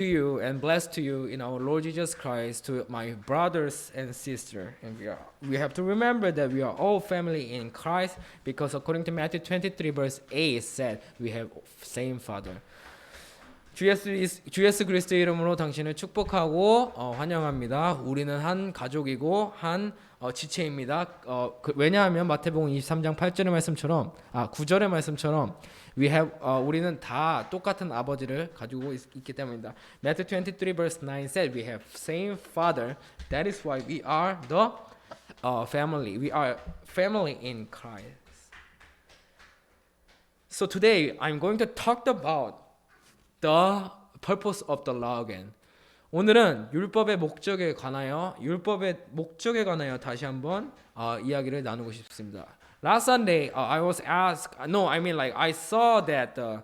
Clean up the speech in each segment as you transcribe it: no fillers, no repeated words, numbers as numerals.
to you and blessed to you in our Lord Jesus Christ, to my brothers and sisters. And we have to remember that we are all family in Christ, because according to Matthew 23 verse 8 said we have same Father. 주 예수 그리스도의 이름으로 당신을 축복하고 환영합니다. 우리는 한 가족이고 한 지체입니다. 왜냐하면 마태복음 23장 8절의 말씀처럼 9절의 말씀처럼 우리는 다 똑같은 아버지를 가지고 있기 때문입니다. Matthew 23 verse 9 said we have same father. That is why we are the family. We are family in Christ. So today I'm going to talk about the purpose of the law again. 오늘은 율법의 목적에 관하여 다시 한번 이야기를 나누고 싶습니다. Last Sunday, I was asked. I saw that the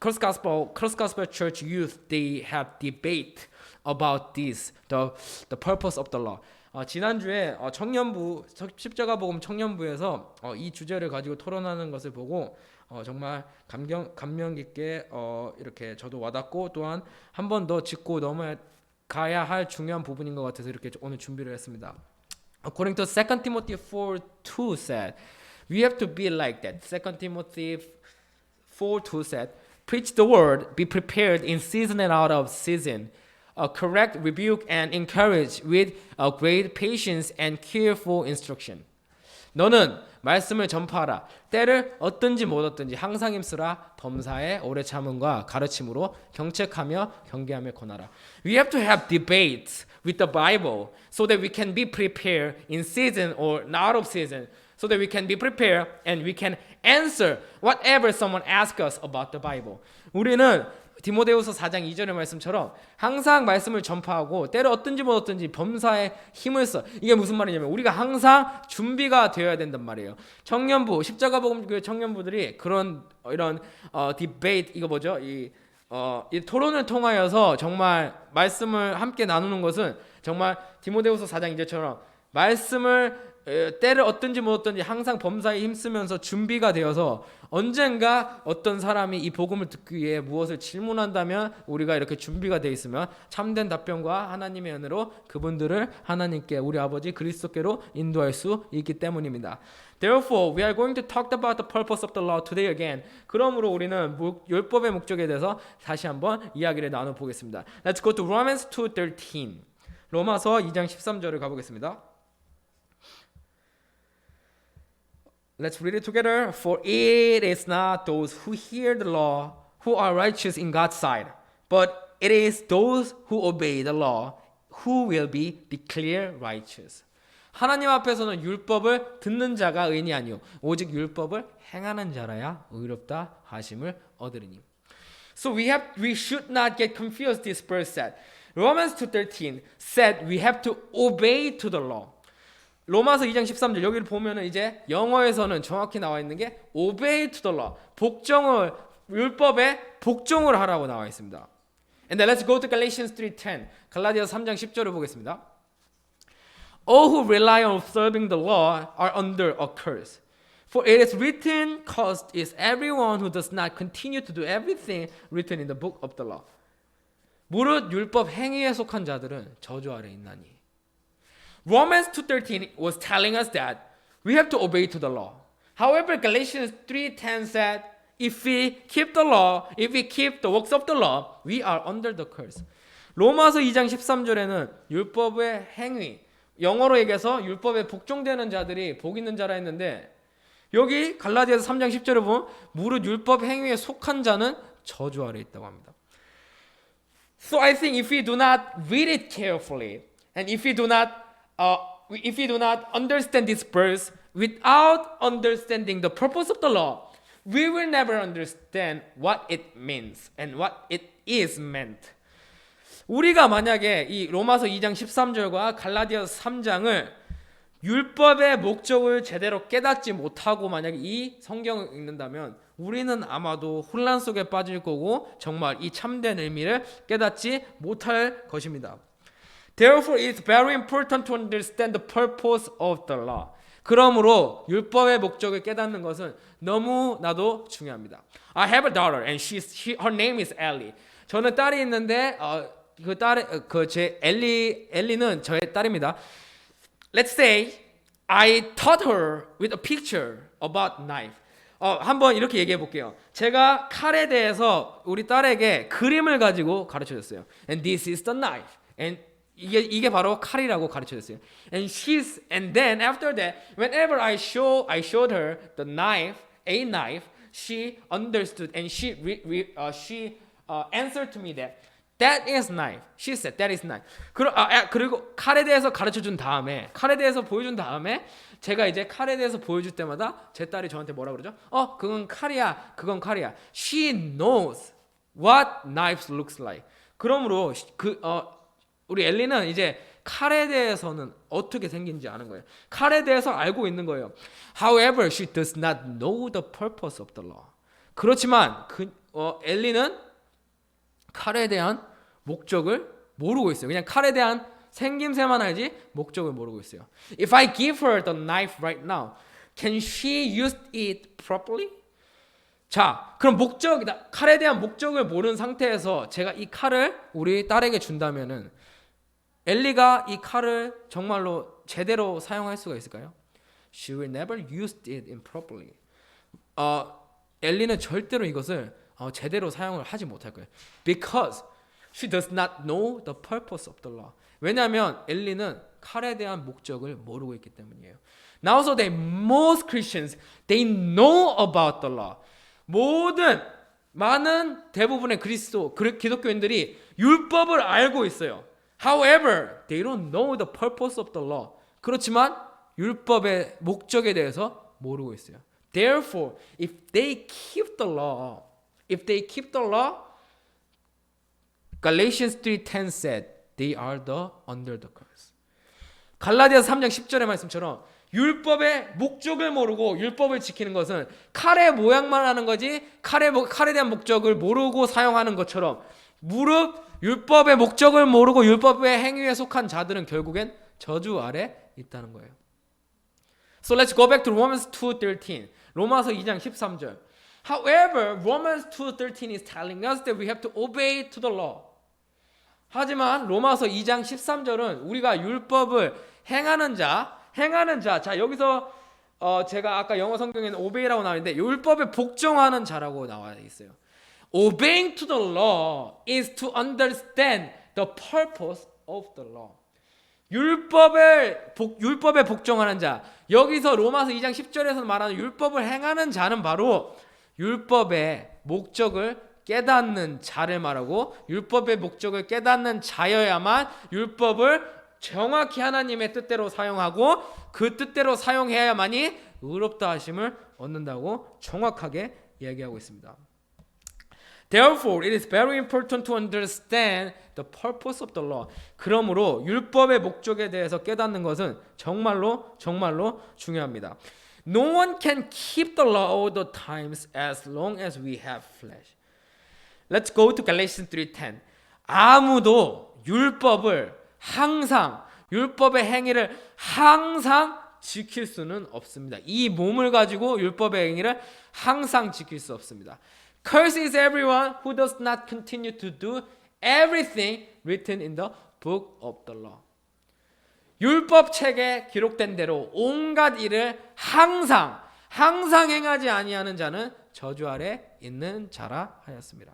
Cross Gospel Church youth, they have debate about this, the purpose of the law. 지난주에 청년부 십자가복음 청년부에서 이 주제를 가지고 토론하는 것을 보고 정말 감명 깊게 이렇게 저도 와닿고, 또한 한 번 더 짚고 넘어가야 할 중요한 부분인 것 같아서 이렇게 오늘 준비를 했습니다. According to 2 Timothy 4:2 said, we have to be like that. 2 Timothy 4:2 said, preach the word, be prepared in season and out of season. Correct, rebuke, and encourage with great patience and careful instruction. 너는 말씀을 전파하라. 때를 얻든지 못 얻든지 항상 힘쓰라. 범사에 오래 참음과 가르침으로 경책하며 경계하며 권하라. We have to have debates with the Bible so that we can be prepared in season or out of season, so that we can be prepared and we can answer whatever someone asks us about the Bible. 우리는 디모데후서 4장 2절의 말씀처럼 항상 말씀을 전파하고 때를 얻든지 못 얻든지 범사에 힘을 써. 이게 무슨 말이냐면 우리가 항상 준비가 되어야 된단 말이에요. 청년부, 십자가복음교회 청년부들이 이런 디베이트, 이거 뭐죠? 이 토론을 통하여서 정말 말씀을 함께 나누는 것은 정말 디모데후서 4장 2절처럼 말씀을 때를 얻든지 못 얻든지 항상 범사에 힘쓰면서 준비가 되어서 언젠가 어떤 사람이 이 복음을 듣기 위해 무엇을 질문한다면 우리가 이렇게 준비가 되어 있으면 참된 답변과 하나님의 은혜로 그분들을 하나님께, 우리 아버지 그리스도께로 인도할 수 있기 때문입니다. Therefore, we are going to talk about the purpose of the law today again. 그러므로 우리는 율법의 목적에 대해서 다시 한번 이야기를 나눠보겠습니다. Let's go to Romans 2:13. 로마서 2장 13절을 가보겠습니다. Let's read it together. For it is not those who hear the law who are righteous in God's sight, but it is those who obey the law who will be declared righteous. 하나님 앞에서는 율법을 듣는 자가 의인이 아니요 오직 율법을 행하는 자라야 의롭다 하심을 얻으리니. So we should not get confused. This verse said, Romans 2:13 said we have to obey to the law. 로마서 2장 13절 여기를 보면은 이제 영어에서는 정확히 나와 있는 게 obey to the law, 율법에 복종을 하라고 나와 있습니다. And then let's go to Galatians 3:10. 갈라디아서 3장 10절을 보겠습니다. All who rely on observing the law are under a curse. For it is written, cursed is everyone who does not continue to do everything written in the book of the law. 무릇 율법 행위에 속한 자들은 저주 아래 있나니. Romans 2:13 was telling us that we have to obey to the law. However, Galatians 3:10 said, if we keep the works of the law, we are under the curse. 로마서 2장 13절에는 율법의 행위, 영어로 얘기해서 율법에 복종되는 자들이 복 있는 자라 했는데, 여기 갈라디아서 3장 10절에 보면 무릇 율법 행위에 속한 자는 저주 아래 있다고 합니다. So I think if we do not read it carefully, and if we do not understand this verse without understanding the purpose of the law, we will never understand what it means and what it is meant. 우리가 만약에 이 로마서 2장 13절과 갈라디아서 3장을 율법의 목적을 제대로 깨닫지 못하고 만약에 이 성경을 읽는다면 우리는 아마도 혼란 속에 빠질 거고 정말 이 참된 의미를 깨닫지 못할 것입니다. Therefore, it's very important to understand the purpose of the law. 그러므로 율법의 목적을 깨닫는 것은 너무나도 중요합니다. I have a daughter and her name is Ellie. 저는 딸이 있는데 그 딸 그 제 엘리는 저의 딸입니다. Let's say I taught her with a picture about knife. 한번 이렇게 얘기해 볼게요. 제가 칼에 대해서 우리 딸에게 그림을 가지고 가르쳐 줬어요. And this is the knife. And 이게 바로 칼이라고 가르쳐 줬어요. And then after that, whenever I showed her the knife, a knife, she understood and she answered to me that is knife. She said that is knife. 그리고 칼에 대해서 가르쳐 준 다음에 칼에 대해서 보여준 다음에 제가 이제 칼에 대해서 보여줄 때마다 제 딸이 저한테 뭐라 그러죠? 그건 칼이야. 그건 칼이야. She knows what knives looks like. 그러므로 우리 엘리는 이제 칼에 대해서는 어떻게 생긴지 아는 거예요. 칼에 대해서 알고 있는 거예요. However, she does not know the purpose of the law. 그렇지만 엘리는 칼에 대한 목적을 모르고 있어요. 그냥 칼에 대한 생김새만 알지 목적을 모르고 있어요. If I give her the knife right now, can she use it properly? 자, 그럼 칼에 대한 목적을 모르는 상태에서 제가 이 칼을 우리 딸에게 준다면은 엘리가 이 칼을 정말로 제대로 사용할 수가 있을까요? She will never use it improperly. 엘리는 절대로 이것을 제대로 사용을 하지 못할 거예요. Because she does not know the purpose of the law. 왜냐하면 엘리는 칼에 대한 목적을 모르고 있기 때문이에요. Now so that most Christians they know about the law. 많은 대부분의 기독교인들이 율법을 알고 있어요. However, they don't know the purpose of the law. 그렇지만 율법의 목적에 대해서 모르고 있어요. Therefore, if they keep the law, Galatians 3:10 said, they are under the curse. 갈라디아서 3장 10절의 말씀처럼 율법의 목적을 모르고 율법을 지키는 것은 칼의 모양만 하는 거지 칼에 대한 목적을 모르고 사용하는 것처럼 율법의 목적을 모르고 율법의 행위에 속한 자들은 결국엔 저주 아래 있다는 거예요. So let's go back to Romans 2:13. 로마서 2장 13절. However, Romans 2:13 is telling us that we have to obey to the law. 하지만 로마서 2장 13절은 우리가 율법을 행하는 자, 자 여기서 제가 아까 영어 성경에는 obey라고 나왔는데 율법에 복종하는 자라고 나와 있어요. Obeying to the law is to understand the purpose of the law. 율법에 복종하는 자. 여기서 로마서 2장 10절에서 말하는 율법을 행하는 자는 바로 율법의 목적을 깨닫는 자를 말하고 율법의 목적을 깨닫는 자여야만 율법을 정확히 하나님의 뜻대로 사용하고 그 뜻대로 사용해야만이 의롭다 하심을 얻는다고 정확하게 이야기하고 있습니다. Therefore, it is very important to understand the purpose of the law. 그러므로 율법의 목적에 대해서 깨닫는 것은 정말로 중요합니다. No one can keep the law all the times as long as we have flesh. Let's go to Galatians 3:10. 아무도 율법의 행위를 항상 지킬 수는 없습니다. 이 몸을 가지고 율법의 행위를 항상 지킬 수 없습니다. Cursed is everyone who does not continue to do everything written in the book of the law. 율법 책에 기록된 대로 온갖 일을 항상 행하지 아니하는 자는 저주 아래 있는 자라 하였습니다.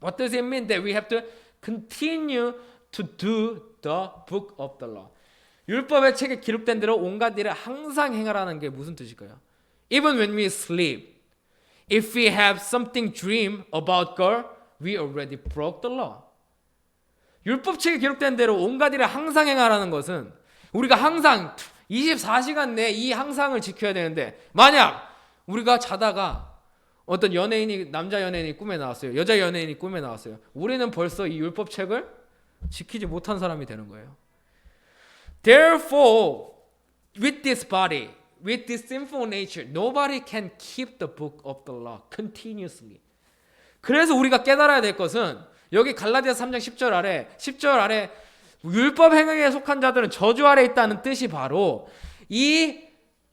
What does it mean that we have to continue to do the book of the law? 율법의 책에 기록된 대로 온갖 일을 항상 행하라는 게 무슨 뜻일까요? Even when we sleep, if we have something dream about girl, we already broke the law. 율법 책에 기록된 대로 온갖 일을 항상 행하라는 것은 우리가 항상 24시간 내에 이 항상을 지켜야 되는데 만약 우리가 자다가 어떤 남자 연예인이 꿈에 나왔어요. 여자 연예인이 꿈에 나왔어요. 우리는 벌써 이 율법 책을 지키지 못한 사람이 되는 거예요. Therefore, with this body, with this sinful nature, nobody can keep the book of the law continuously. 그래서 우리가 깨달아야 될 것은 여기 갈라디아서 3장 10절 아래 율법 행위에 속한 자들은 저주 아래 있다는 뜻이 바로 이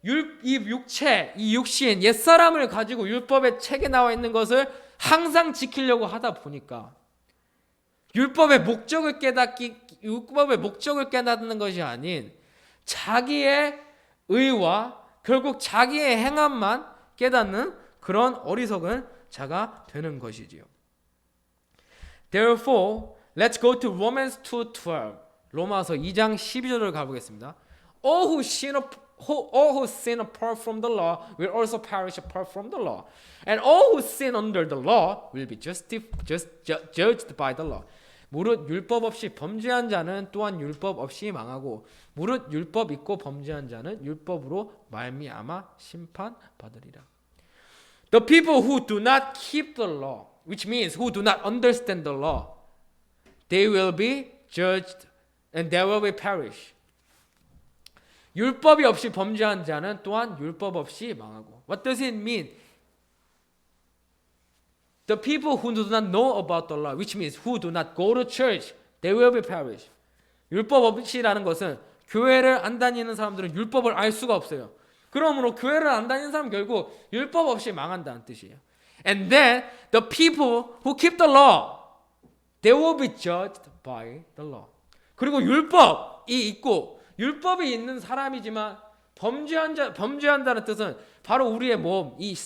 육신, 옛사람을 가지고 율법의 책에 나와 있는 것을 항상 지키려고 하다 보니까 율법의 목적을 깨닫는 것이 아닌 자기의 의와 결국 자기의 행함만 깨닫는 그런 어리석은 자가 되는 것이지요. Therefore, let's go to Romans 2:12. 로마서 2장 12절을 가보겠습니다. All who sin apart from the law will also perish apart from the law. And all who sin under the law will be judged by the law. 무릇 율법 없이 범죄한 자는 또한 율법 없이 망하고 무릇 율법 있고 범죄한 자는 율법으로 말미암아 심판받으리라. The people who do not keep the law, which means who do not understand the law, they will be judged and they will be perish. 율법이 없이 범죄한 자는 또한 율법 없이 망하고. What does it mean? The people who do not know about the law, which means who do not go to church, they will be perish. 율법 없이라는 것은 교회를 안 다니는 사람들은 율법을 알 수가 없어요. 그러므로 교회를 안 다니는 사람 결국 율법 없이 망한다는 뜻이에요. And then the people who keep the law, they will be judged by the law. 그리고 율법이 있고 율법이 있는 사람이지만 범죄한다는 뜻은 바로 우리의 몸, 이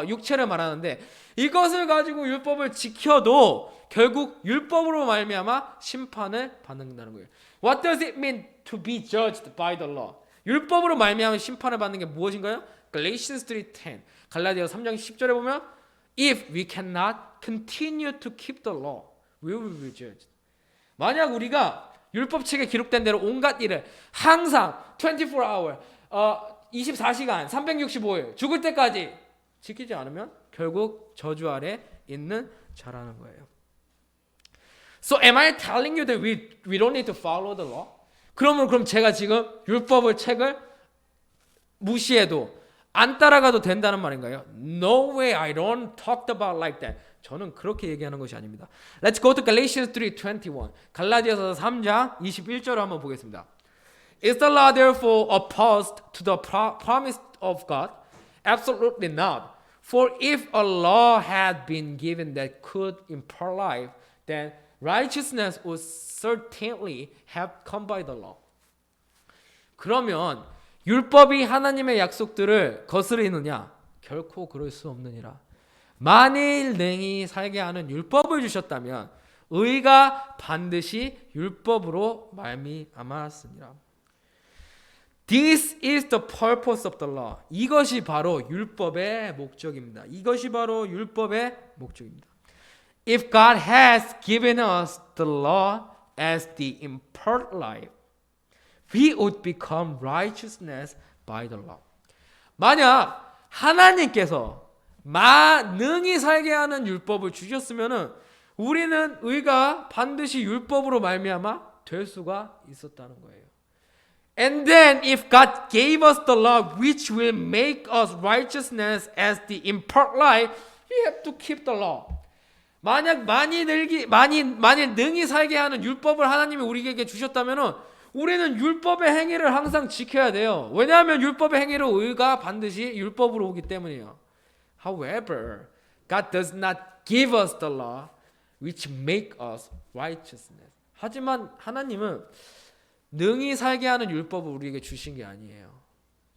육체를 말하는데 이것을 가지고 율법을 지켜도 결국 율법으로 말미암아 심판을 받는다는 거예요. What does it mean to be judged by the law? 율법으로 말미암아 심판을 받는 게 무엇인가요? Galatians 3:10. 갈라디아서 3장 10절에 보면 If we cannot continue to keep the law, we will be judged. 만약 우리가 율법책에 기록된 대로 온갖 일을 항상 24hour, 24시간, 365일 죽을 때까지 지키지 않으면 결국 저주 아래 있는 자라는 거예요. So am I telling you that we don't need to follow the law? 그럼 제가 지금 율법을 책을 무시해도 안 따라가도 된다는 말인가요? No way, I don't talk about like that. 저는 그렇게 얘기하는 것이 아닙니다. Let's go to Galatians 3:21. 갈라디아서 3장 21절을 한번 보겠습니다. Is the law therefore opposed to the promise of God? Absolutely not. For if a law had been given that could impart life, then righteousness would certainly have come by the law. 그러면 율법이 하나님의 약속들을 거스르느냐? 결코 그럴 수 없느니라. 만일 능히 살게 하는 율법을 주셨다면 의가 반드시 율법으로 말미암았으니라. This is the purpose of the law. 이것이 바로 율법의 목적입니다. 이것이 바로 율법의 목적입니다. If God has given us the law as the impart life, we would become righteousness by the law. 만약 하나님께서 능히 살게 하는 율법을 주셨으면은 우리는 의가 반드시 율법으로 말미암아 될 수가 있었다는 거예요. And then if God gave us the law which will make us righteousness as the impart life, we have to keep the law. 만약 만일 능히 살게 하는 율법을 하나님이 우리에게 주셨다면은 우리는 율법의 행위를 항상 지켜야 돼요. 왜냐하면 율법의 행위로 의가 반드시 율법으로 오기 때문이에요. However, God does not give us the law which make us righteousness. 하지만 하나님은 능히 살게 하는 율법을 우리에게 주신 게 아니에요.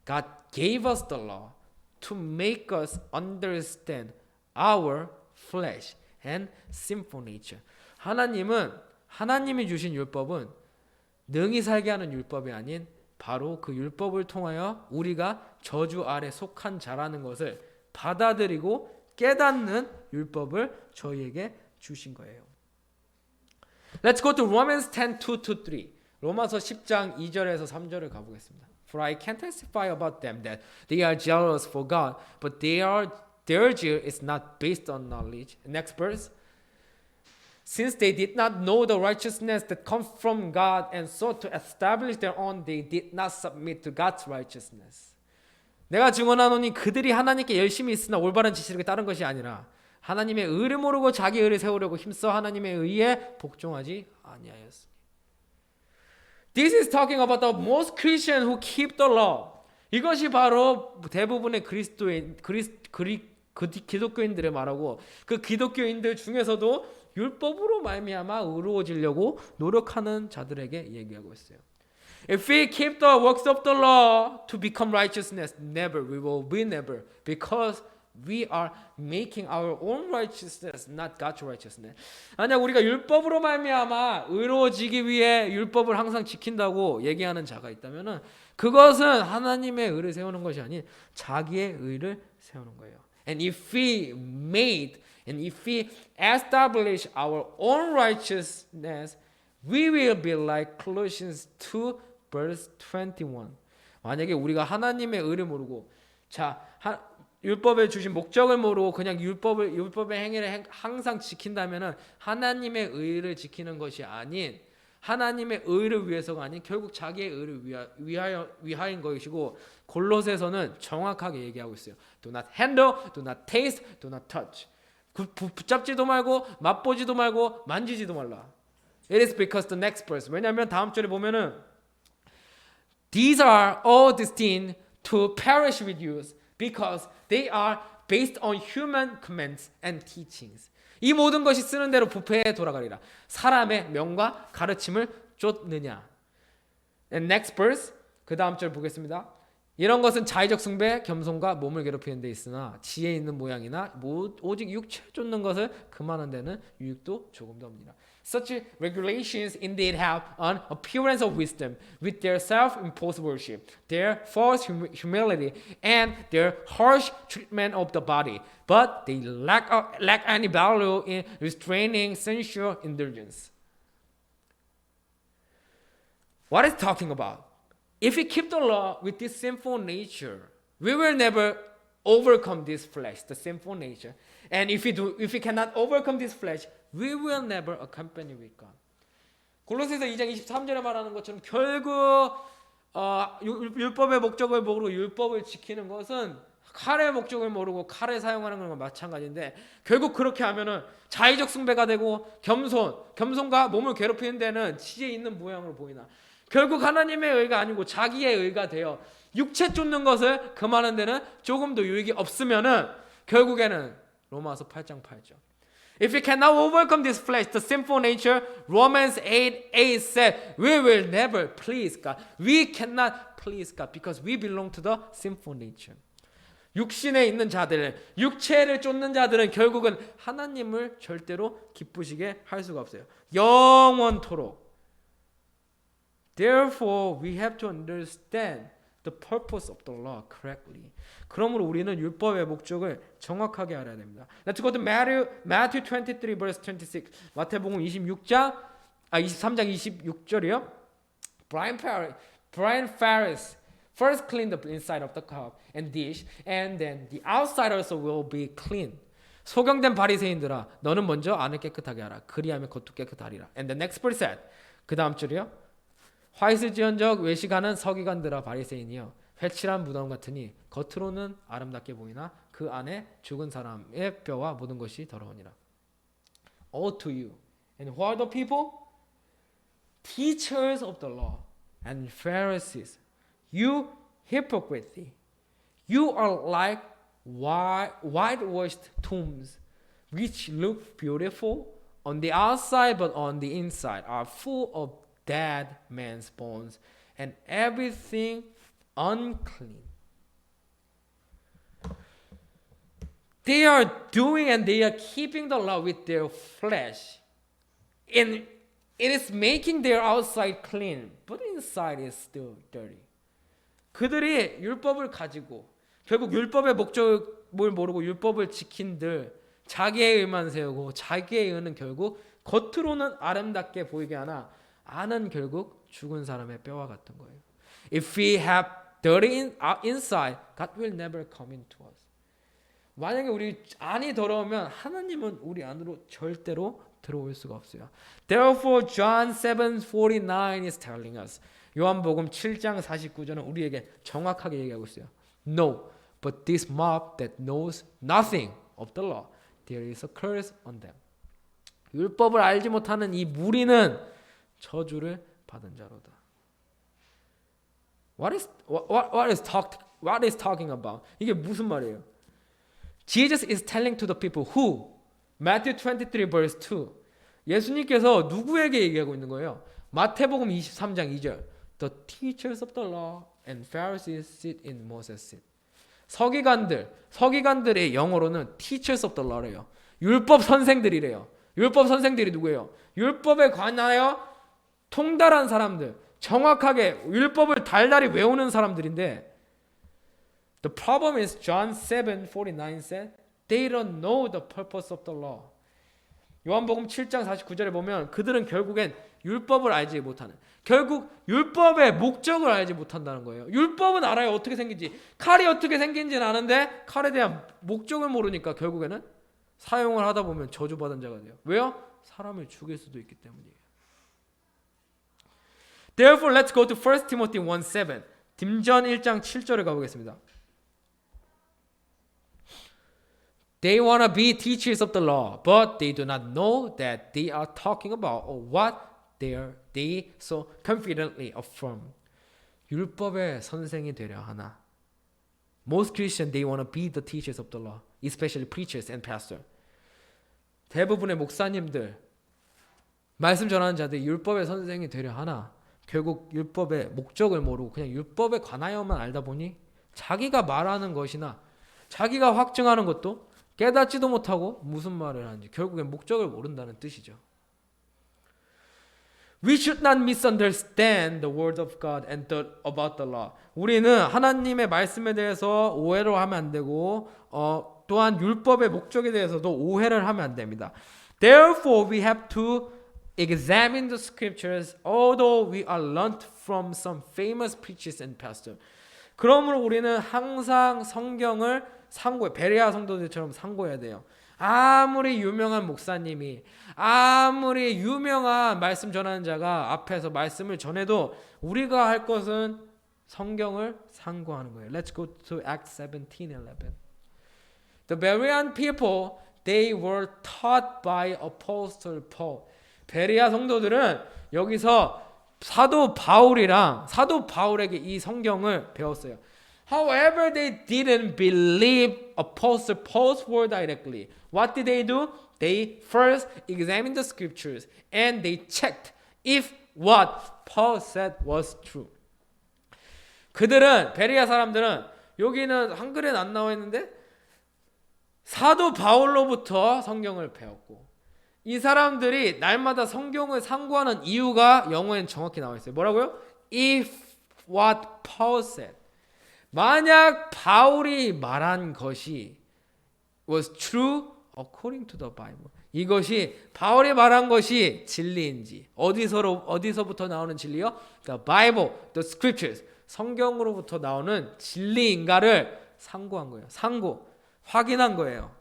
God gave us the law to make us understand our flesh and sinful nature. 하나님이 주신 율법은 능히 살게 하는 율법이 아닌 바로 그 율법을 통하여 우리가 저주 아래 속한 자라는 것을 받아들이고 깨닫는 율법을 저희에게 주신 거예요. Let's go to Romans 10:2-3. 로마서 10장 2절에서 3절을 가보겠습니다. For I can testify about them that they are jealous for God, but their zeal is not based on knowledge. Next verse. Since they did not know the righteousness that comes from God and sought to establish their own, they did not submit to God's righteousness. 내가 증언하노니 그들이 하나님께 열심히 있으나 올바른 지식을 따른 것이 아니라 하나님의 의를 모르고 자기 의를 세우려고 힘써 하나님의 의에 복종하지 아니하였으니. This is talking about the most Christian who keep the law. 이것이 바로 대부분의 기독교인들을 말하고 그 기독교인들 중에서도 율법으로 말미암아 의로워지려고 노력하는 자들에게 얘기하고 있어요. If we keep the works of the law to become righteousness, never, we will be never, because we are making our own righteousness, not God's righteousness. 아니야, 우리가 율법으로 말미암아 의로워지기 위해 율법을 항상 지킨다고 얘기하는 자가 있다면은 그것은 하나님의 의를 세우는 것이 아닌 자기의 의를 세우는 거예요. And if we establish our own righteousness, we will be like Colossians 2 verse 21. 만약에 우리가 하나님의 의를 모르고 율법에 주신 목적을 모르고 그냥 율법의 행위를 항상 지킨다면은 하나님의 의를 지키는 것이 아닌 하나님의 의를 위해서가 아닌 결국 자기의 의를 위하여인 것이고 골로새서는 정확하게 얘기하고 있어요. Do not handle, do not taste, do not touch. 붙잡지도 말고 맛보지도 말고 만지지도 말라. It is because the next verse. 왜냐하면 다음 절에 보면은 These are all destined to perish with use because they are based on human commands and teachings. 이 모든 것이 쓰는 대로 부패에 돌아가리라. 사람의 명과 가르침을 쫓느냐. And next verse. 그 다음 절 보겠습니다. 이런 것은 자의적 숭배, 겸손과 몸을 괴롭히는 데 있으나 지혜 있는 모양이나 오직 육체 쫓는 것을 금하는 데는 유익도 조금도 없느니라. Such regulations indeed have an appearance of wisdom with their self-imposed worship, their false humility, and their harsh treatment of the body. But they lack any value in restraining sensual indulgence. What is talking about? If we keep the law with this sinful nature, we will never overcome this flesh, the sinful nature. And if we cannot overcome this flesh, we will never accompany with God. 골로새서 2장 23절에 말하는 것처럼 결국 율법의 목적을 모르고 율법을 지키는 것은 칼의 목적을 모르고 칼을 사용하는 것과 마찬가지인데 결국 그렇게 하면은 자의적 숭배가 되고 겸손과 몸을 괴롭히는 데는 지혜 있는 모양으로 보이나 결국 하나님의 의가 아니고 자기의 의가 되어 육체 쫓는 것을 금하는 데는 조금도 유익이 없으면은 결국에는 로마서 8장 8절. If we cannot overcome this flesh, the sinful nature, Romans 8:8 said, we will never please God. We cannot please God because we belong to the sinful nature. 육신에 있는 자들, 육체를 쫓는 자들은 결국은 하나님을 절대로 기쁘시게 할 수가 없어요. 영원토록. Therefore, we have to understand the purpose of the law correctly. 그러므로 우리는 율법의 목적을 정확하게 알아야 됩니다. Let's go to Matthew 23 verse 26. 마태복음 23장 26절이요. Brian Ferris first clean the inside of the cup and dish, and then the outside also will be clean. 소경된 바리새인들아, 너는 먼저 안을 깨끗하게 하라. 그리하면 겉도 깨끗하리라. And the next verse said. 그 다음 줄이요. 화있을지언정 외식하는 서기관들아 바리새인이여 회칠한 무덤 같으니 겉으로는 아름답게 보이나 그 안에 죽은 사람의 뼈와 모든 것이 더러우니라. All to you. And who are the people? Teachers of the law and Pharisees. You hypocrisy. You are like whitewashed tombs, which look beautiful on the outside, but on the inside are full of dead man's bones and everything unclean. They are doing and they are keeping the law with their flesh. And it is making their outside clean, but inside is still dirty. 그들이 율법을 가지고 결국 율법의 목적을 모르고 율법을 지킨들 자기의 의만 세우고 자기의 의는 결국 겉으로는 아름답게 보이게 하나 안은 결국 죽은 사람의 뼈와 같은 거예요. If we have dirty inside, God will never come into us. 만약에 우리 안이 더러우면 하나님은 우리 안으로 절대로 들어올 수가 없어요. Therefore, John 7:49 is telling us. 요한복음 7장 49절은 우리에게 정확하게 얘기하고 있어요. No, but this mob that knows nothing of the law, there is a curse on them. 율법을 알지 못하는 이 무리는 저주를 받은 자로다. What is talking about? 이게 무슨 말이에요? Jesus is telling to the people who Matthew 23 verse 2. 예수님께서 누구에게 얘기하고 있는 거예요? 마태복음 23장 2절. The teachers of the law and Pharisees sit in Moses' seat. 서기관들의 영어로는 teachers of the law래요. 율법 선생들이래요. 율법 선생들이 누구예요? 율법에 관하여 통달한 사람들, 정확하게 율법을 달달이 외우는 사람들인데 The problem is John 7:49 said they don't know the purpose of the law. 요한복음 7장 49절에 보면 그들은 결국엔 율법을 알지 못하는, 결국 율법의 목적을 알지 못한다는 거예요. 율법은 알아요. 어떻게 생긴지. 칼이 어떻게 생긴지는 아는데 칼에 대한 목적을 모르니까 결국에는 사용을 하다 보면 저주받은 자가 돼요. 왜요? 사람을 죽일 수도 있기 때문이에요. Therefore, let's go to 1 Timothy 1:7. 딘전 1장 7절에 가보겠습니다. They want to be teachers of the law, but they do not know that they are talking about or what they so confidently affirm. 율법의 선생이 되려 하나. Most Christians, they want to be the teachers of the law, especially preachers and pastors. 대부분의 목사님들, 말씀 전하는 자들이 율법의 선생이 되려 하나 결국 율법의 목적을 모르고 그냥 율법에 관하여만 알다 보니 자기가 말하는 것이나 자기가 확증하는 것도 깨닫지도 못하고 무슨 말을 하는지 결국엔 목적을 모른다는 뜻이죠. We should not misunderstand the word of God and about the law. 우리는 하나님의 말씀에 대해서 오해를 하면 안 되고 또한 율법의 목적에 대해서도 오해를 하면 안 됩니다. Therefore, we have to examine the scriptures, although we are learned from some famous preachers and pastors. 그러므로 우리는 항상 성경을 상고해, 베레아 성도들처럼 상고해야 돼요. 아무리 유명한 목사님이, 아무리 유명한 말씀 전하는 자가 앞에서 말씀을 전해도 우리가 할 것은 성경을 상고하는 거예요. Let's go to Acts 17:11. The Berean people, they were taught by Apostle Paul. 베레아 성도들은 여기서 사도 바울에게 이 성경을 배웠어요. However, they didn't believe Apostle Paul's word directly. What did they do? They first examined the scriptures and they checked if what Paul said was true. 그들은, 베레아 사람들은, 여기는 한글에는 안 나와 있는데 사도 바울로부터 성경을 배웠고, 이 사람들이 날마다 성경을 상고하는 이유가 영어에는 정확히 나와 있어요. 뭐라고요? If what Paul said. 만약 바울이 말한 것이 was true according to the Bible. 이것이 바울이 말한 것이 진리인지, 어디서부터 나오는 진리요? The Bible, the Scriptures. 성경으로부터 나오는 진리인가를 상고한 거예요. 확인한 거예요.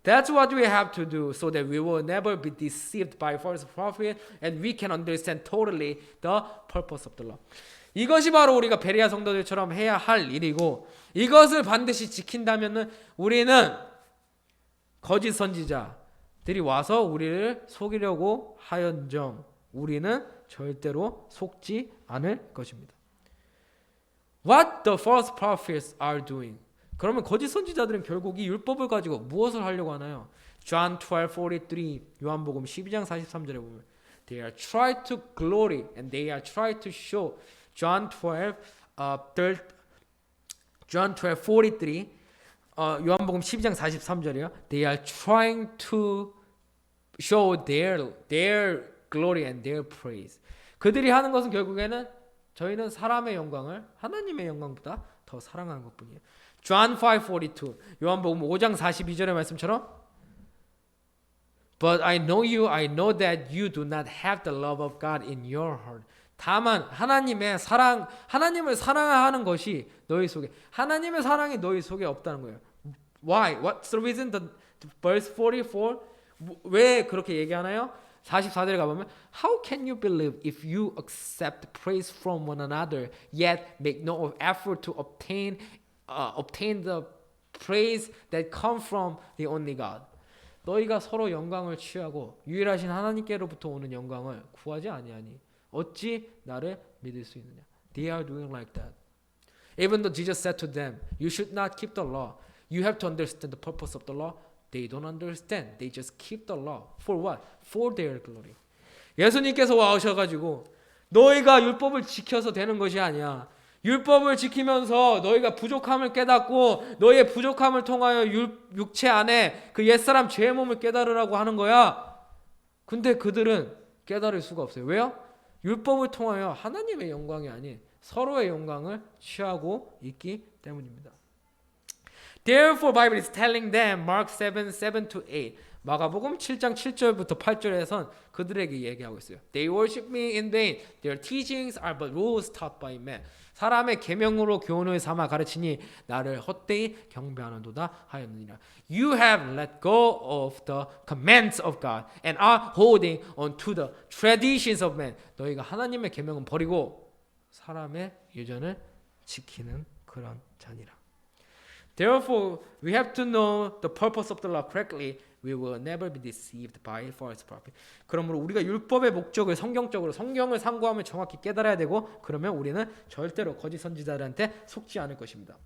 That's what we have to do so that we will never be deceived by false prophet and we can understand totally the purpose of the law. 이것이 바로 우리가 베레아 성도들처럼 해야 할 일이고, 이것을 반드시 지킨다면 우리는 거짓 선지자들이 와서 우리를 속이려고 하연정 우리는 절대로 속지 않을 것입니다. What the false prophets are doing. 그러면 거짓 선지자들은 결국 이 율법을 가지고 무엇을 하려고 하나요? John 12:43 요한복음 12장 43절에 보면 They are trying to glory and they are trying to show. John 12:43 요한복음 12장 43절이요. They are trying to show their glory and their praise. 그들이 하는 것은 결국에는 저희는 사람의 영광을 하나님의 영광보다 더 사랑하는 것뿐이에요. John 5:42 요한복음 5장 42절의 말씀처럼 But I know that you do not have the love of God in your heart. 다만 하나님을 사랑하는 것이 너희 속에, 하나님의 사랑이 너희 속에 없다는 거예요. Why? What's the reason? The verse 44 왜 그렇게 얘기하나요? 44절에 가보면 How can you believe if you accept praise from one another yet make no effort to obtain the praise that comes from the only God? 너희가 서로 영광을 취하고 유일하신 하나님께로부터 오는 영광을 구하지 아니하니 어찌 나를 믿을 수 있느냐? They are doing like that. Even though Jesus said to them, you should not keep the law. You have to understand the purpose of the law. They don't understand. They just keep the law. For what? For their glory. 예수님께서 와오셔가지고 너희가 율법을 지켜서 되는 것이 아니야. 율법을 지키면서 너희가 부족함을 깨닫고 너희의 부족함을 통하여 육체 안에 그 옛사람 죄의 몸을 깨달으라고 하는 거야. 근데 그들은 깨달을 수가 없어요. 왜요? 율법을 통하여 하나님의 영광이 아닌 서로의 영광을 취하고 있기 때문입니다. Therefore, Bible is telling them, Mark 7:7-8. 마가복음 7장 7절부터 8절에선 그들에게 얘기하고 있어요. They worship me in vain. Their teachings are but rules taught by men. 사람의 계명으로 교훈을 삼아 가르치니 나를 헛되이 경배하는도다 하였느니라. You have let go of the commands of God and are holding on to the traditions of men. 너희가 하나님의 계명은 버리고 사람의 유전을 지키는 그런 자니라. Therefore, we have to know the purpose of the law correctly. We will never be deceived by false prophet. 그러므로 우리가 율법의 목적을 성경적으로 성경을 상고하며 정확히 깨달아야 되고 그러면 우리는 절대로 거짓 선지자들한테 속지 않을 것입니다.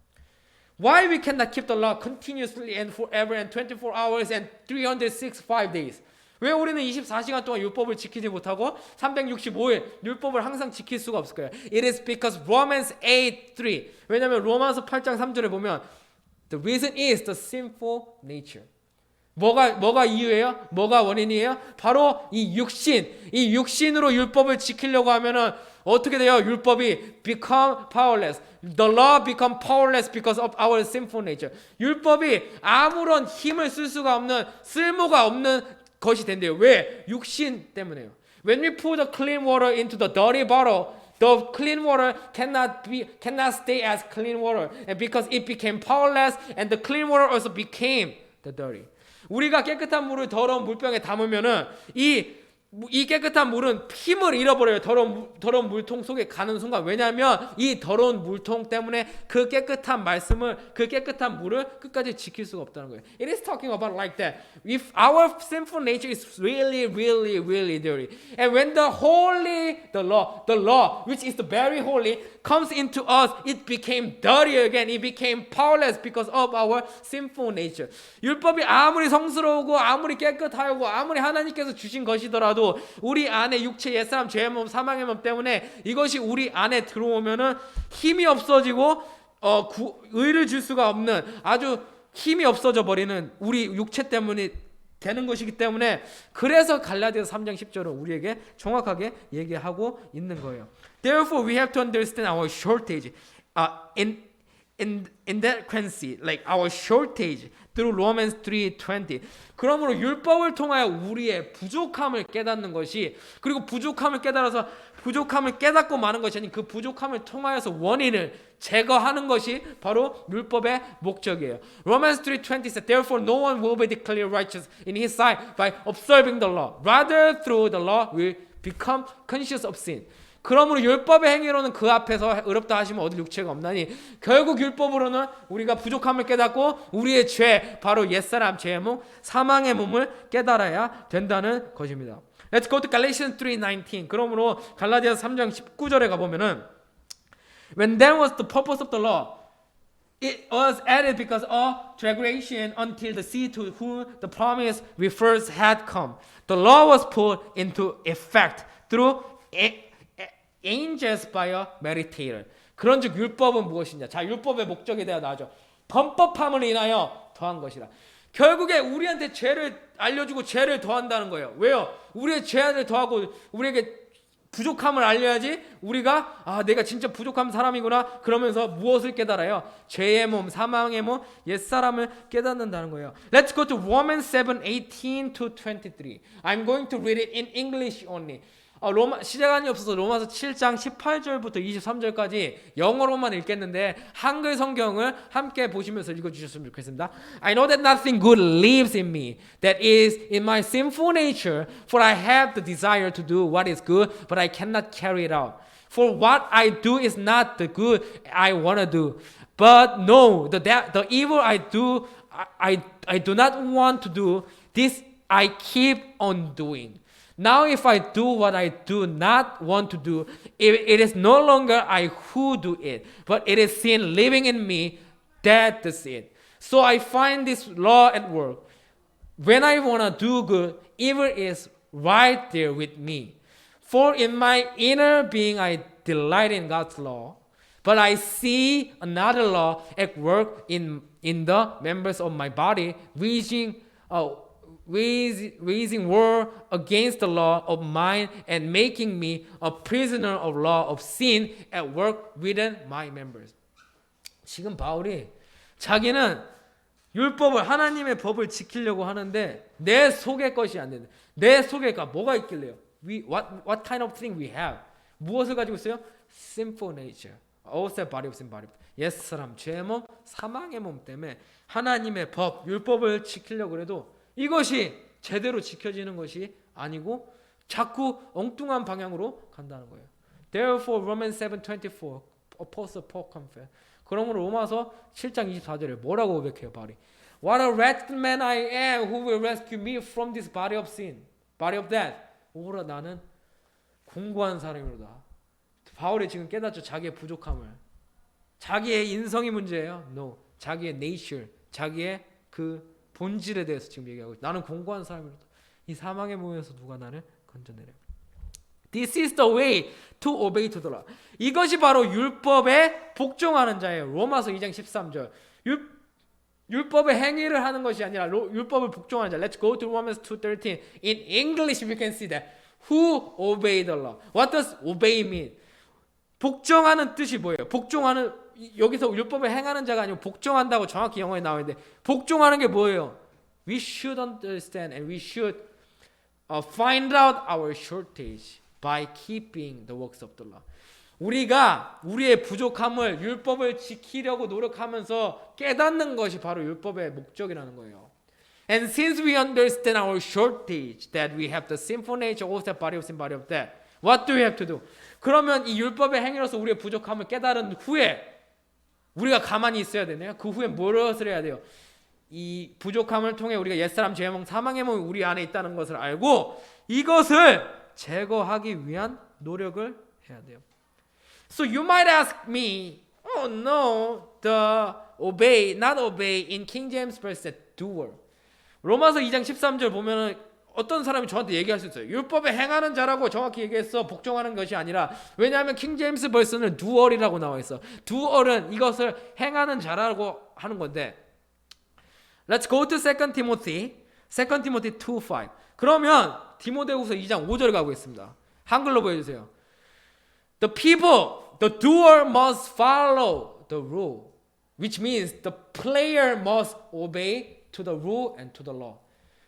Why we cannot keep the law continuously and forever and 24 hours and 365 days? 왜 우리는 24시간 동안 율법을 지키지 못하고 365일 율법을 항상 지킬 수가 없을까요? It is because Romans 8:3. 왜냐하면 로마서 8장 3절에 보면 The reason is the sinful nature. 뭐가 이유예요? 뭐가 원인이에요? 바로 이 육신으로 율법을 지키려고 하면은 어떻게 돼요? 율법이 become powerless. The law become powerless because of our sinful nature. 율법이 아무런 힘을 쓸 수가 없는 쓸모가 없는 것이 된대요. 왜? 육신 때문에요. When we put the clean water into the dirty bottle, the clean water cannot stay as clean water, and because it became powerless, and the clean water also became the dirty. 우리가 깨끗한 물을 더러운 물병에 담으면은 이 깨끗한 물은 힘을 잃어버려요. 더러운 물통 속에 가는 순간. 왜냐하면 이 더러운 물통 때문에 그 깨끗한 물을 끝까지 지킬 수가 없다는 거예요. It is talking about like that. If our sinful nature is really, really, really dirty, and when the law, which is the very holy, comes into us, it became dirty again. It became powerless because of our sinful nature. 율법이 아무리 성스러우고 아무리 깨끗하고 아무리 하나님께서 주신 것이더라도 우리 안에 육체 옛사람 죄의 몸 사망의 몸 때문에 이것이 우리 안에 들어오면은 힘이 없어지고 의를 줄 수가 없는 아주 힘이 없어져 버리는 우리 육체 때문에 되는 것이기 때문에 그래서 갈라디아서 3장 10절은 우리에게 정확하게 얘기하고 있는 거예요. Therefore we have to understand our shortage inadequacy, like our shortage through Romans 3:20. 그러므로 율법을 통하여 우리의 부족함을 깨닫는 것이 그리고 부족함을 깨달아서 부족함을 깨닫고 마는 것이 아닌 그 부족함을 통하여서 원인을 제거하는 것이 바로 율법의 목적이에요. Romans 3:20 says, Therefore no one will be declared righteous in his sight by observing the law. Rather through the law will become conscious of sin. 그러므로 율법의 행위로는 그 앞에서 의롭다 하시면 얻을 육체가 없나니 결국 율법으로는 우리가 부족함을 깨닫고 우리의 죄 바로 옛사람 죄의 몸 사망의 몸을 깨달아야 된다는 것입니다. Let's go to Galatians 3:19. 그러므로 갈라디아서 3장 19절에 가보면은 When then was the purpose of the law? It was added because of transgression until the seed to whom the promise refers had come. The law was put into effect through angels by a meditator. 그런즉 율법은 무엇이냐? 자, 율법의 목적에 대해 나오죠. 범법함을 인하여 더한 것이라. 결국에 우리한테 죄를 알려주고 죄를 더한다는 거예요. 왜요? 우리의 죄를 더하고 우리에게 부족함을 알려야지 우리가 내가 진짜 부족한 사람이구나 그러면서 무엇을 깨달아요? 죄의 몸, 사망의 몸, 옛사람을 깨닫는다는 거예요. Let's go to Romans 7:18-23. I'm going to read it in English only. 시간이 없어서 로마서 7장 18절부터 23절까지 영어로만 읽겠는데 한글 성경을 함께 보시면서 읽어주셨으면 좋겠습니다. I know that nothing good lives in me, that is in my sinful nature, for I have the desire to do what is good, but I cannot carry it out. For what I do is not the good I want to do, but no, the evil I do not want to do, this I keep on doing. Now if I do what I do not want to do, it is no longer I who do it, but it is sin living in me that does it. So I find this law at work. When I wanna do good, evil is right there with me. For in my inner being I delight in God's law, but I see another law at work in the members of my body, waging war against the law of mine and making me a prisoner of law of sin at work within my members. 지금 바울이 자기는 율법을 하나님의 법을 지키려고 하는데 내 속의 것이 안 된다. 내 속에가 뭐가 있길래요? What kind of thing we have? 무엇을 가지고 있어요? Sinful nature. 옷의 body of sin, body of 옛사람, 죄의 몸, 사망의 몸 때문에 하나님의 법, 율법을 지키려고 해도 이것이 제대로 지켜지는 것이 아니고 자꾸 엉뚱한 방향으로 간다는 거예요. Therefore, Romans 7:24, Apostle Paul confessed. 그러므로 로마서 7장 24절에 뭐라고 고백해요, 바울이? What a wretched man I am, who will rescue me from this body of sin, body of death. 오라 나는 공고한 사람이로다. 바울이 지금 깨닫죠, 자기의 부족함을. 자기의 인성이 문제예요. No, 자기의 nature, 자기의 그 본질에 대해서 지금 얘기하고 있어요. 나는 공고한 사람이로다. 이 사망의 몸에서 누가 나를 건져내려. This is the way to obey to the law. 이것이 바로 율법에 복종하는 자예요. 로마서 2장 13절. 율법의 행위를 하는 것이 아니라 율법을 복종하는 자. Let's go to Romans 2:13. In English we can see that. Who obey the law? What does obey mean? 복종하는 뜻이 뭐예요? 복종하는, 여기서 율법을 행하는 자가 아니고 복종한다고 정확히 영어에 나와 있는데 복종하는 게 뭐예요? We should understand and we should find out our shortage by keeping the works of the law. 우리가 우리의 부족함을 율법을 지키려고 노력하면서 깨닫는 것이 바로 율법의 목적이라는 거예요. And since we understand our shortage, that we have the sinful nature, also body of sin, body of death, what do we have to do? 그러면 이 율법의 행위로서 우리의 부족함을 깨달은 후에 우리가 가만히 있어야 되네요. 그 후에 무엇을 해야 돼요? 이 부족함을 통해 우리가 옛사람, 죄의 사망의 몸이 우리 안에 있다는 것을 알고 이것을 제거하기 위한 노력을 해야 돼요. So you might ask me, oh no, the obey, not obey in King James verse doer. 로마서 2장 13절 보면은 어떤 사람이 저한테 얘기할 수 있어요. 율법에 행하는 자라고 정확히 얘기했어. 복종하는 것이 아니라. 왜냐하면 king james verse는 doer이라고 나와 있어. doer은 이것을 행하는 자라고 하는 건데. Let's go to 2 Timothy. 2 Timothy 2:5. 그러면 디모데후서 2장 5절 가고 있습니다. 한글로 보여주세요. The people, the doer must follow the rule, which means the player must obey to the rule and to the law.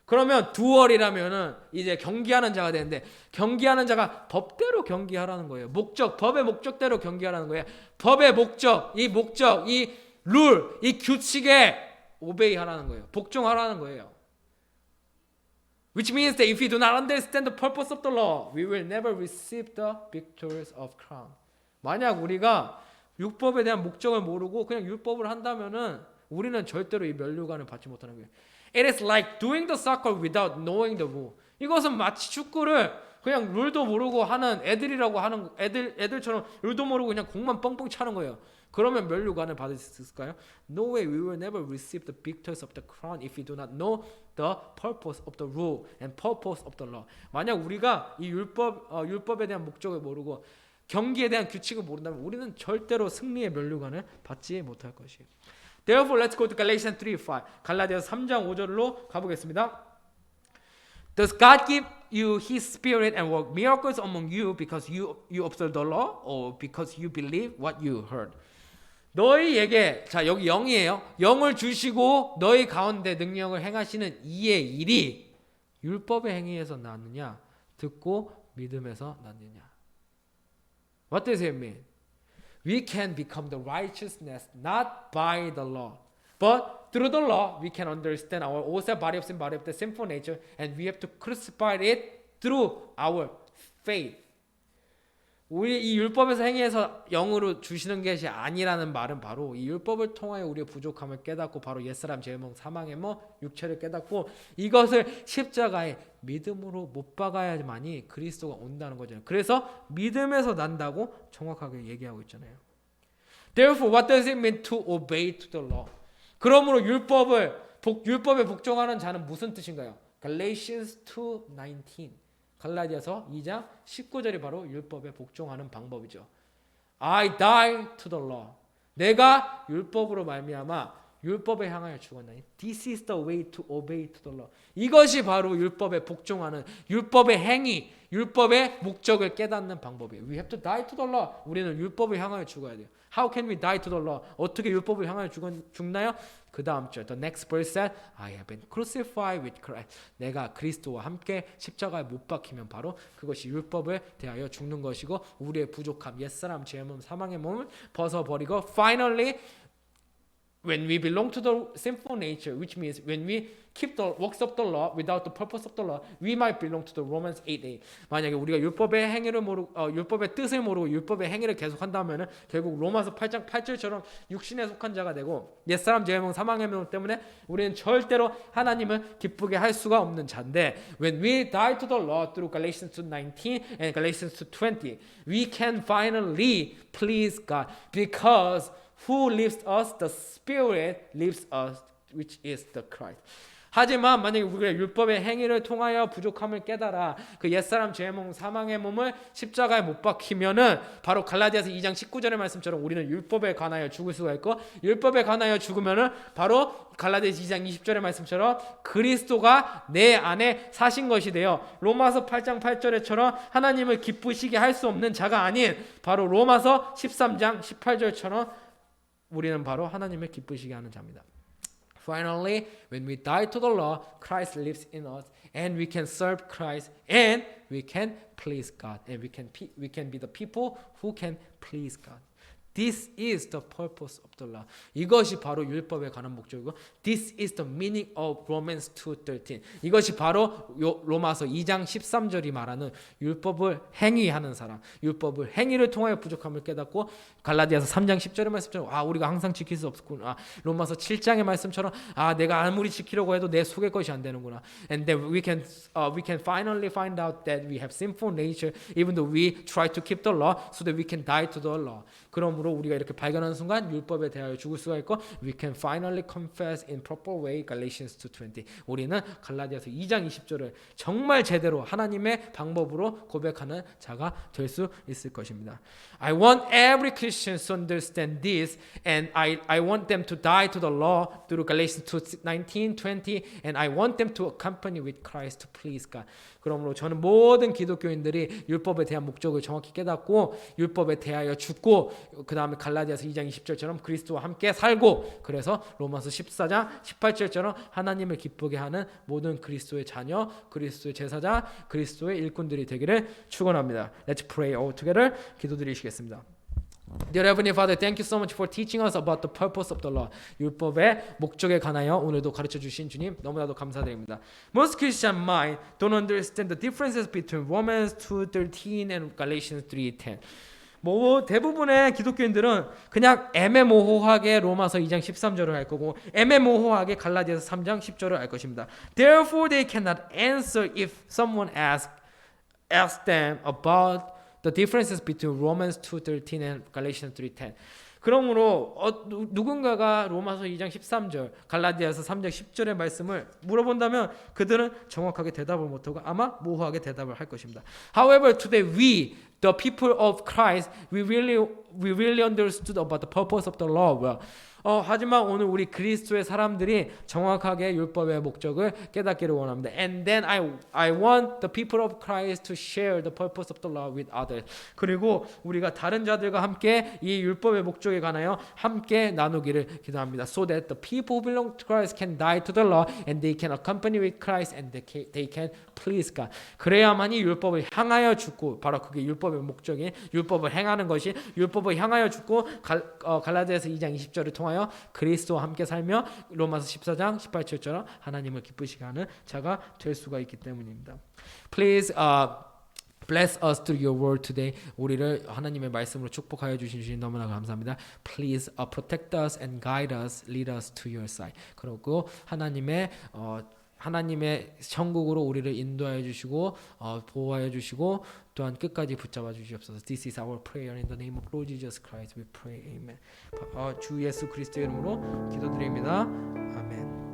그러면 doer이라면은 이제 경기하는 자가 되는데 경기하는 자가 법대로 경기하라는 거예요. 목적, 법의 목적대로 경기하라는 거예요. 법의 목적, 이 룰, 이 규칙에 obey 하라는 거예요. 복종하라는 거예요. Which means that if we do not understand the purpose of the law, we will never receive the victories of crown. 만약 우리가 율법에 대한 목적을 모르고 그냥 율법을 한다면은 우리는 절대로 이 면류관을 받지 못하는 거예요. It is like doing the soccer without knowing the rule. 이것은 마치 축구를 그냥 룰도 모르고 하는 애들이라고 하는 애들처럼 룰도 모르고 그냥 공만 뻥뻥 차는 거예요. 그러면 면류관을 받을 수 있을까요? No way, we will never receive the victories of the crown if we do not know the purpose of the rule and purpose of the law. 만약 우리가 이 율법에 대한 목적을 모르고 경기에 대한 규칙을 모른다면 우리는 절대로 승리의 면류관을 받지 못할 것이에요. Therefore, let's go to Galatians 3:5. 갈라디아서 3장 5절로 가보겠습니다. Does God give you His Spirit and work miracles among you because you observe the law or because you believe what you heard? 너희에게, 자 여기 영이에요. 영을 주시고 너희 가운데 능력을 행하시는 이의 일이 율법의 행위에서 났느냐 듣고 믿음에서 났느냐. What does it mean? We can become the righteousness not by the law, but through the law we can understand our old body of sin, body of the sinful nature, and we have to crucify it through our faith. 우리 이 율법에서 행위해서 영으로 주시는 것이 아니라는 말은 바로 이 율법을 통하여 우리의 부족함을 깨닫고 바로 옛사람 죄의 사망의 육체를 깨닫고 이것을 십자가에 믿음으로 못 박아야만이 그리스도가 온다는 거잖아요. 그래서 믿음에서 난다고 정확하게 얘기하고 있잖아요. Therefore, what does it mean to obey to the law? 그러므로 율법을 율법에 복종하는 자는 무슨 뜻인가요? Galatians 2:19 갈라디아서 2장 19절이 바로 율법에 복종하는 방법이죠. I die to the law. 내가 율법으로 말미암아 율법에 향하여 죽었나니. This is the way to obey to the law. 이것이 바로 율법에 복종하는 율법의 행위, 율법의 목적을 깨닫는 방법이에요. We have to die to the law. 우리는 율법을 향하여 죽어야 돼요. How can we die to the law? 어떻게 율법을 향하여 죽나요? 그 다음 절, the next verse said, I have been crucified with Christ. 내가 그리스도와 함께 십자가에 못 박히면 바로 그것이 율법을 대하여 죽는 것이고 우리의 부족함, 옛사람, 죄의 몸, 사망의 몸을 벗어버리고 finally when we belong to the sinful nature, which means when we keep the works of the law without the purpose of the law, we might belong to the Romans 8:8. 만약에 우리가 율법의 행위를 모르고 율법의 뜻을 모르고 율법의 행위를 계속한다면은 결국 로마서 8장 8절처럼 육신에 속한 자가 되고 옛사람 죄의 사망의 명 때문에 우리는 절대로 하나님을 기쁘게 할 수가 없는 자인데 when we die to the law through Galatians 2:19 and Galatians 2:20, we can finally please God because who lives us? The Spirit lives us, which is the Christ. 하지만 만약에 우리가 율법의 행위를 통하여 부족함을 깨달아 그 옛사람 죄의 몸 사망의 몸을 십자가에 못 박히면은 바로 갈라디아서 2장 19절의 말씀처럼 우리는 율법에 관하여 죽을 수가 있고 율법에 관하여 죽으면은 바로 갈라디아서 2장 20절의 말씀처럼 그리스도가 내 안에 사신 것이 되어 로마서 8장 8절에처럼 하나님을 기쁘시게 할 수 없는 자가 아닌 바로 로마서 13장 18절처럼 우리는 바로 하나님을 기쁘시게 하는 자입니다. Finally, when we die to the law, Christ lives in us, and we can serve Christ, and we can please God, and we can be the people who can please God. This is the purpose of the law. 이것이 바로 율법에 관한 목적이고 This is the meaning of Romans 2:13. 이것이 바로 로마서 2장 13절이 말하는 율법을 행위하는 사람, 율법을 행위를 통하여 부족함을 깨닫고 갈라디아서 3장 10절의 말씀처럼 우리가 항상 지킬 수 없구나. 로마서 7장의 말씀처럼 내가 아무리 지키려고 해도 내 속의 것이 안 되는구나. And then we can finally find out that we have sinful nature even though we try to keep the law so that we can die to the law. 그러므로 우리가 이렇게 발견하는 순간 율법에 대하여 죽을 수가 있고 we can finally confess in proper way Galatians 2:20. 우리는 갈라디아서 2장 20절을 정말 제대로 하나님의 방법으로 고백하는 자가 될 수 있을 것입니다. I want every Christian to understand this and I want them to die to the law through Galatians 2:19, 20 and I want them to accompany with Christ to please God. 그러므로 저는 모든 기독교인들이 율법에 대한 목적을 정확히 깨닫고 율법에 대하여 죽고 그 다음에 갈라디아서 2장 20절처럼 그리스도와 함께 살고 그래서 로마서 14장 18절처럼 하나님을 기쁘게 하는 모든 그리스도의 자녀, 그리스도의 제사자, 그리스도의 일꾼들이 되기를 축원합니다. Let's pray all together. 기도드리시겠습니다. Dear Heavenly Father, thank you so much for teaching us about the purpose of the law. 율법의 목적에 관하여 오늘도 가르쳐 주신 주님 너무나도 감사드립니다. Most Christian mind don't understand the differences between Romans 2:13 and Galatians 3:10. 대부분의 기독교인들은 그냥 애매모호하게 로마서 2장 13절을 알 거고 애매모호하게 갈라디아서 3장 10절을 알 것입니다. Therefore they cannot answer if someone asks them about the differences between Romans 2:13 and Galatians 3:10. 그러므로 누군가가 로마서 2장 13절, 갈라디아서 3장 10절의 말씀을 물어본다면 그들은 정확하게 대답을 못하고 아마 모호하게 대답을 할 것입니다. However, today we, the people of Christ, we really understood about the purpose of the law well. 하지만 오늘 우리 그리스도의 사람들이 정확하게 율법의 목적을 깨닫기를 원합니다. And then I want the people of Christ to share the purpose of the law with others. 그리고 우리가 다른 자들과 함께 이 율법의 목적에 관하여 함께 나누기를 기도합니다. So that the people who belong to Christ can die to the law and they can accompany with Christ and they can please God. 그래야만이 율법을 향하여 죽고 바로 그게 율법의 목적인 율법을 행하는 것이 율법을 향하여 죽고 갈라디아서 2장 20절을 통하여 그리스도와 함께 살며 로마서 14장 18절처럼 하나님을 기쁘시게 하는 자가 될 수가 있기 때문입니다. Please bless us through your word today. 우리를 하나님의 말씀으로 축복하여 주신 주님 너무나 감사합니다. Please protect us and guide us, lead us to your side. 그리고 하나님의 천국으로 우리를 인도하여 주시고 보호하여 주시고 또한 끝까지 붙잡아 주시옵소서. This is our prayer in the name of Lord Jesus Christ. We pray. Amen. 주 예수 그리스도의 이름으로 기도드립니다. 아멘.